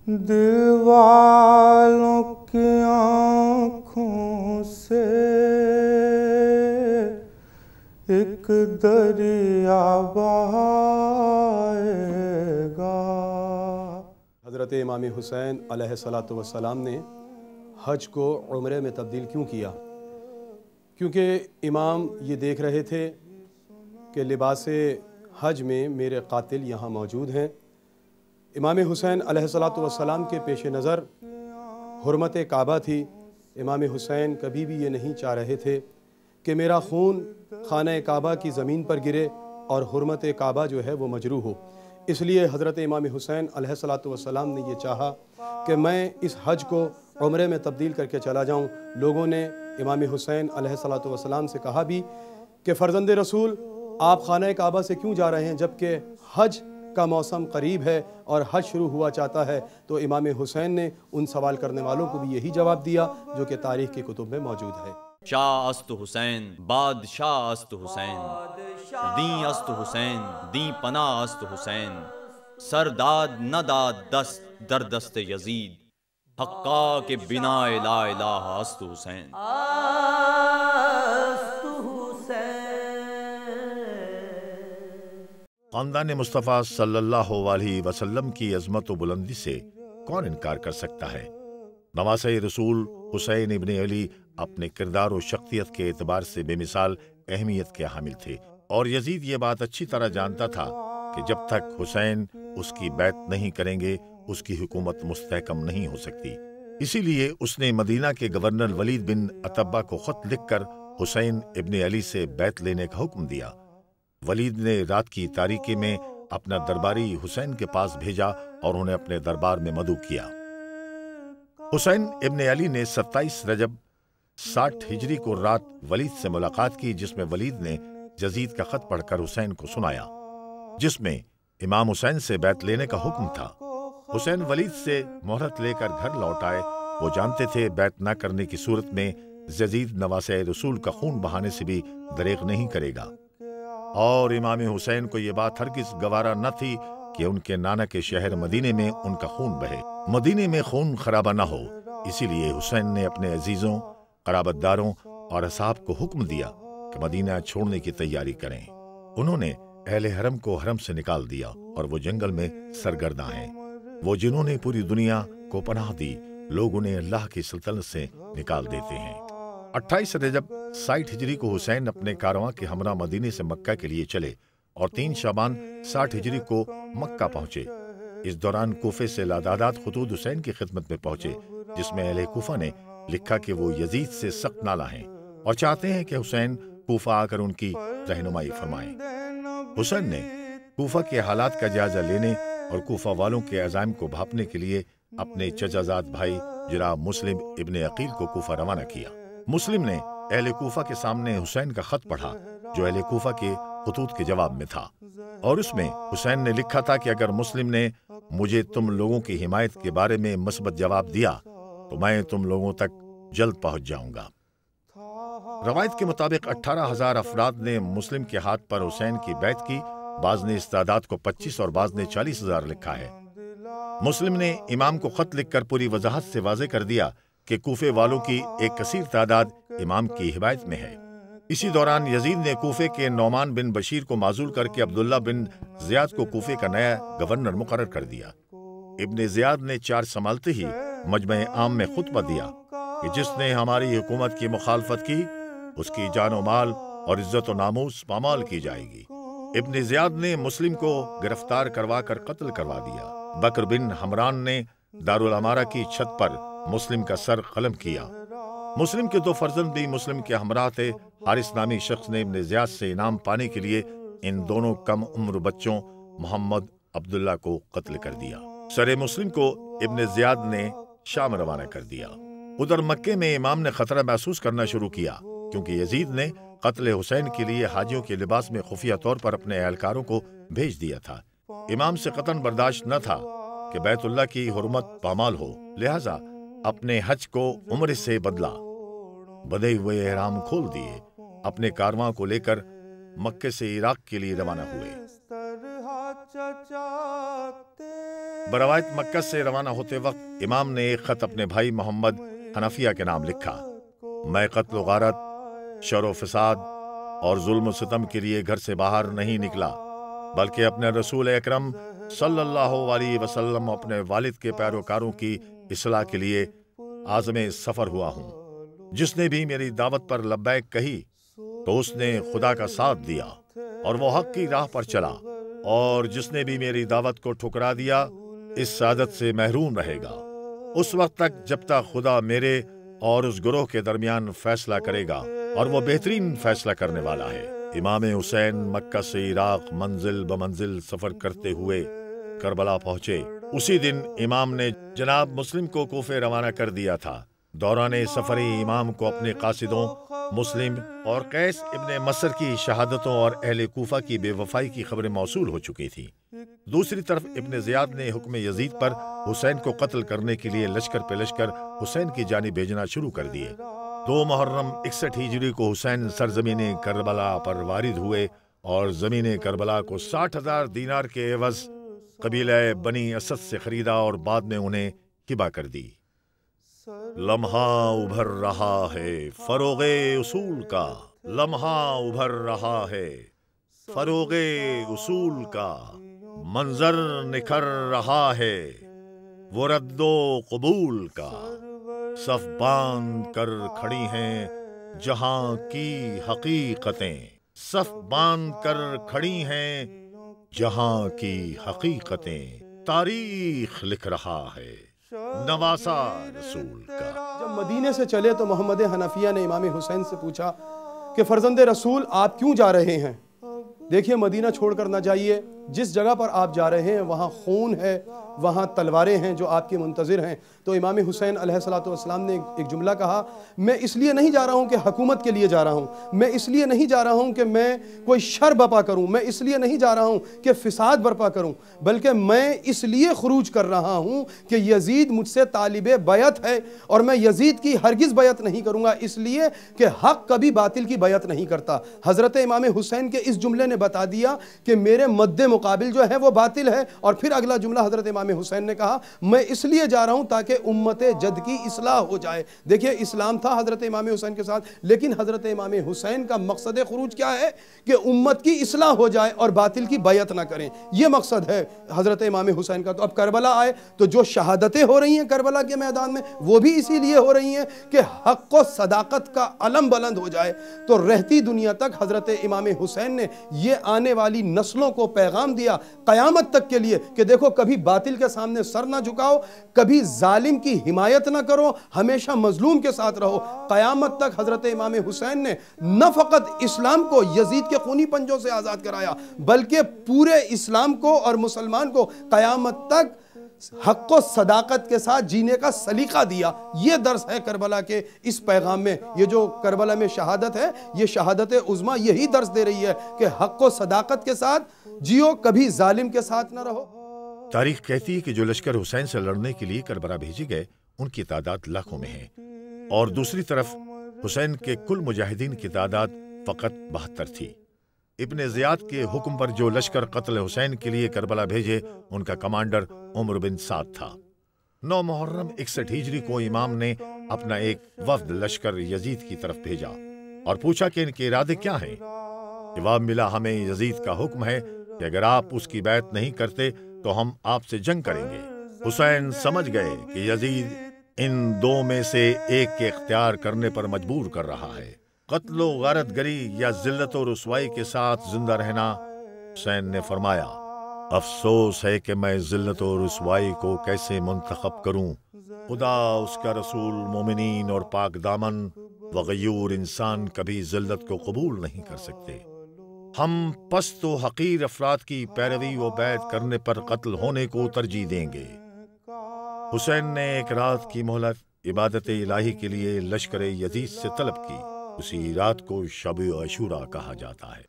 دل والوں کی آنکھوں سے ایک دریا بہائے گا۔ حضرت امام حسین علیہ السلام نے حج کو عمرے میں تبدیل کیوں کیا؟ کیونکہ امام یہ دیکھ رہے تھے کہ لباس حج میں میرے قاتل یہاں موجود ہیں۔ امام حسین علیہ السلام کے پیش نظر حرمت کعبہ تھی۔ امام حسین کبھی بھی یہ نہیں چاہ رہے تھے کہ میرا خون خانہ کعبہ کی زمین پر گرے اور حرمت کعبہ جو ہے وہ مجروح ہو۔ اس لیے حضرت امام حسین علیہ السلام نے یہ چاہا کہ میں اس حج کو عمرے میں تبدیل کر کے چلا جاؤں۔ لوگوں نے امام حسین علیہ السلام سے کہا بھی کہ فرزند رسول آپ خانہ کعبہ سے کیوں جا رہے ہیں جبکہ حج کا موسم قریب ہے اور حج شروع ہوا چاہتا ہے؟ تو امام حسین نے ان سوال کرنے والوں کو بھی یہی جواب دیا جو کہ تاریخ کی کتب میں موجود ہے۔ شاہ است حسین بادشاہ است حسین، دین است حسین دین پناہ است حسین، سرداد نہ داد دست در دست یزید، حقا کے بنا لا الہ است حسین۔ خاندان مصطفیٰ صلی اللہ علیہ وسلم کی عظمت و بلندی سے کون انکار کر سکتا ہے؟ نواسۂ رسول حسین ابن علی اپنے کردار و شخصیت کے اعتبار سے بے مثال اہمیت کے حامل تھے، اور یزید یہ بات اچھی طرح جانتا تھا کہ جب تک حسین اس کی بیعت نہیں کریں گے اس کی حکومت مستحکم نہیں ہو سکتی۔ اسی لیے اس نے مدینہ کے گورنر ولید بن عتبہ کو خط لکھ کر حسین ابن علی سے بیعت لینے کا حکم دیا۔ ولید نے رات کی تاریکی میں اپنا درباری حسین کے پاس بھیجا اور انہیں اپنے دربار میں مدعو کیا۔ حسین ابن علی نے 27 رجب 60 ہجری کو رات ولید سے ملاقات کی، جس میں ولید نے یزید کا خط پڑھ کر حسین کو سنایا، جس میں امام حسین سے بیعت لینے کا حکم تھا۔ حسین ولید سے مہلت لے کر گھر لوٹ آئے۔ وہ جانتے تھے بیعت نہ کرنے کی صورت میں یزید نواسۂ رسول کا خون بہانے سے بھی دریغ نہیں کرے گا، اور امام حسین کو یہ بات ہرگز گوارا نہ تھی کہ ان کے نانا کے شہر مدینے میں ان کا خون بہے، مدینے میں خون خرابہ نہ ہو۔ اسی لیے حسین نے اپنے عزیزوں، قرابت داروں اور اصحاب کو حکم دیا کہ مدینہ چھوڑنے کی تیاری کریں۔ انہوں نے اہل حرم کو حرم سے نکال دیا اور وہ جنگل میں سرگرداں ہیں۔ وہ جنہوں نے پوری دنیا کو پناہ دی، لوگ انہیں اللہ کی سلطنت سے نکال دیتے ہیں۔ 28 رجب 60 ہجری کو حسین اپنے کارواں کے ہمراہ مدینے سے مکہ کے لیے چلے اور 3 شعبان 60 ہجری کو مکہ پہنچے۔ اس دوران کوفے سے لادادات خطوط حسین کی خدمت میں پہنچے، جس میں اہل کوفہ نے لکھا کہ وہ یزید سے سخت نالاں ہیں اور چاہتے ہیں کہ حسین کوفہ آ کر ان کی رہنمائی فرمائیں۔ حسین نے کوفہ کے حالات کا جائزہ لینے اور کوفہ والوں کے عزائم کو بھاپنے کے لیے اپنے چچا زاد بھائی جناب مسلم ابن عقیل کو کوفہ روانہ کیا۔ مسلم نے اہل کوفہ کے سامنے حسین کا خط پڑھا جو اہل کوفہ کے خطوط کے جواب میں تھا، اور اس میں حسین نے لکھا تھا کہ اگر مسلم نے مجھے تم لوگوں کی حمایت کے بارے میں مثبت جواب دیا تو میں تم لوگوں تک جلد پہنچ جاؤں گا۔ روایت کے مطابق 18,000 افراد نے مسلم کے ہاتھ پر حسین کی بیعت کی۔ بعض نے اس تعداد کو 25 اور بعض نے 40,000 لکھا ہے۔ مسلم نے امام کو خط لکھ کر پوری وضاحت سے واضح کر دیا کہ کوفے والوں کی ایک کثیر تعداد امام کی حمایت میں ہے۔ اسی دوران یزید نے کوفے کے نعمان بن بشیر کو معزول کر کے عبداللہ بن زیاد کو کوفے کا نیا گورنر مقرر کر دیا۔ ابن زیاد نے چارج سنبھالتے ہی مجمع عام میں خطبہ دیا کہ جس نے ہماری حکومت کی مخالفت کی اس کی جان و مال اور عزت و ناموس پامال کی جائے گی۔ ابن زیاد نے مسلم کو گرفتار کروا کر قتل کروا دیا۔ بکر بن حمران نے دارالعمارہ کی چھت پر مسلم کا سر قلم کیا۔ مسلم کے 2 فرزند بھی مسلم کے ہمراہ تھے۔ حارث نامی شخص نے ابن زیاد سے انعام پانے کے لیے ان دونوں کم عمر بچوں محمد عبداللہ کو قتل کر دیا۔ سر مسلم کو ابن زیاد نے شام روانہ کر دیا۔ ادھر مکے میں امام نے خطرہ محسوس کرنا شروع کیا کیونکہ یزید نے قتل حسین کے لیے حاجیوں کے لباس میں خفیہ طور پر اپنے اہلکاروں کو بھیج دیا تھا۔ امام سے قطعاً برداشت نہ تھا کہ بیت اللہ کی حرمت پامال ہو، لہذا اپنے حج کو عمرے سے بدلا، بدے ہوئے احرام کھول دیے، اپنے کارواں کو لے کر مکے سے عراق کے لیے روانہ ہوئے۔ بروایت مکہ سے روانہ ہوتے وقت امام نے ایک خط اپنے بھائی محمد حنفیہ کے نام لکھا۔ میں قتل و غارت، شر و فساد اور ظلم و ستم کے لیے گھر سے باہر نہیں نکلا، بلکہ اپنے رسول اکرم صلی اللہ علیہ وسلم اپنے والد کے پیروکاروں کی اصلاح کے لیے عازم سفر ہوا ہوں۔ جس نے بھی میری دعوت پر لبیک کہی تو اس نے خدا کا ساتھ دیا اور وہ حق کی راہ پر چلا، اور جس نے بھی میری دعوت کو ٹھکرا دیا اس سعادت سے محروم رہے گا اس وقت تک جب تک خدا میرے اور اس گروہ کے درمیان فیصلہ کرے گا، اور وہ بہترین فیصلہ کرنے والا ہے۔ امام حسین مکہ سے عراق منزل بمنزل سفر کرتے ہوئے کربلا پہنچے۔ اسی دن امام نے جناب مسلم کو کوفے روانہ کر دیا تھا۔ دوران سفر امام کو اپنے قاصدوں مسلم اور قیس ابن مصر کی شہادتوں اور اہل کوفہ کی بے وفائی کی خبریں موصول ہو چکی تھی۔ دوسری طرف ابن زیاد نے حکم یزید پر حسین کو قتل کرنے کے لیے لشکر پہ لشکر حسین کی جانب بھیجنا شروع کر دیے۔ 2 محرم 61 ہجری کو حسین سرزمین کربلا پر وارد ہوئے اور زمین کربلا کو 60,000 دینار کے عوض قبیلہ بنی اسد سے خریدا اور بعد میں انہیں ہبہ کر دی۔ لمحہ ابھر رہا ہے فروغ اصول کا، لمحہ ابھر رہا ہے فروغ اصول کا، منظر نکھر رہا ہے وہ رد و قبول کا، صف باندھ کر کھڑی ہیں جہاں کی حقیقتیں، صف باندھ کر کھڑی ہیں جہاں کی حقیقتیں، تاریخ لکھ رہا ہے نواسا رسول کا۔ جب مدینے سے چلے تو محمد حنفیہ نے امام حسین سے پوچھا کہ فرزند رسول آپ کیوں جا رہے ہیں؟ دیکھیے مدینہ چھوڑ کر نہ جائیے، جس جگہ پر آپ جا رہے ہیں وہاں خون ہے، وہاں تلواریں ہیں جو آپ کے منتظر ہیں۔ تو امام حسین علیہ السلام نے ایک جملہ کہا، میں اس لیے نہیں جا رہا ہوں کہ حکومت کے لیے جا رہا ہوں، میں اس لیے نہیں جا رہا ہوں کہ میں کوئی شر برپا کروں، میں اس لیے نہیں جا رہا ہوں کہ فساد برپا کروں، بلکہ میں اس لیے خروج کر رہا ہوں کہ یزید مجھ سے طالب بیعت ہے، اور میں یزید کی ہرگز بیعت نہیں کروں گا، اس لیے کہ حق کبھی باطل کی بیعت نہیں کرتا۔ حضرت امام حسین کے اس جملے نے بتا دیا کہ میرے مد مقابل جو ہے وہ باطل ہے۔ اور پھر اگلا جملہ حضرت امام حسین نے کہا، میں اس لیے جا رہا ہوں تاکہ امت جد کی اصلاح ہو جائے۔ دیکھیے اسلام تھا حضرت امام حسین کے ساتھ، لیکن حضرت امام حسین کا مقصد خروج کیا ہے؟ کہ امت کی اصلاح ہو جائے اور باطل کی بیعت نہ کریں، یہ مقصد ہے حضرت امام حسین کا۔ تو اب کربلا آئے تو جو شہادتیں ہو رہی ہیں کربلا کے میدان میں وہ بھی اسی لیے ہو رہی ہیں کہ حق و صداقت کا علم بلند ہو جائے۔ تو رہتی دنیا تک حضرت امام حسین نے یہ آنے والی نسلوں کو پیغام دیا قیامت تک کے لیے کہ دیکھو کبھی باطل کے سامنے سر نہ جھکاؤ، کبھی ظالم کی حمایت نہ کرو، ہمیشہ مظلوم کے ساتھ رہو۔ قیامت تک حضرت امام حسین نے نہ فقط اسلام کو یزید کے خونی پنجوں سے آزاد کرایا، بلکہ پورے اسلام کو اور مسلمان کو قیامت تک حق و صداقت کے ساتھ جینے کا سلیقہ دیا۔ یہ درس ہے کربلا کے اس پیغام میں۔ یہ جو کربلا میں شہادت ہے، یہ شہادت عظمیٰ یہی درس دے رہی ہے کہ حق و صداقت کے ساتھ جیو، کبھی ظالم کے ساتھ نہ رہو۔ تاریخ کہتی ہے کہ جو لشکر حسین سے لڑنے کے لیے کربلا بھیجے گئے ان کی تعداد لاکھوں میں ہے، اور دوسری طرف حسین کے کل مجاہدین کی تعداد فقط 72 تھی۔ ابن زیاد کے حکم پر جو لشکر قتل حسین کے لیے کربلا بھیجے ان کا کمانڈر عمر بن سعد تھا۔ 9 محرم 61 ہجری کو امام نے اپنا ایک وفد لشکر یزید کی طرف بھیجا اور پوچھا کہ ان کے ارادے کیا ہیں۔ جواب ملا، ہمیں یزید کا حکم ہے کہ اگر آپ اس کی بیعت نہیں کرتے تو ہم آپ سے جنگ کریں گے۔ حسین سمجھ گئے کہ یزید ان 2 میں سے ایک کے اختیار کرنے پر مجبور کر رہا ہے، قتل و غارت گری یا ذلت و رسوائی کے ساتھ زندہ رہنا۔ حسین نے فرمایا، افسوس ہے کہ میں ذلت و رسوائی کو کیسے منتخب کروں، خدا اس کا رسول مومنین اور پاک دامن وغیور انسان کبھی ذلت کو قبول نہیں کر سکتے۔ ہم پست و حقیر افراد کی پیروی و بیعت کرنے پر قتل ہونے کو ترجیح دیں گے۔ حسین نے ایک رات کی مہلت عبادت الہی کے لیے لشکر یزید سے طلب کی۔ اسی رات کو شب عاشورہ کہا جاتا ہے۔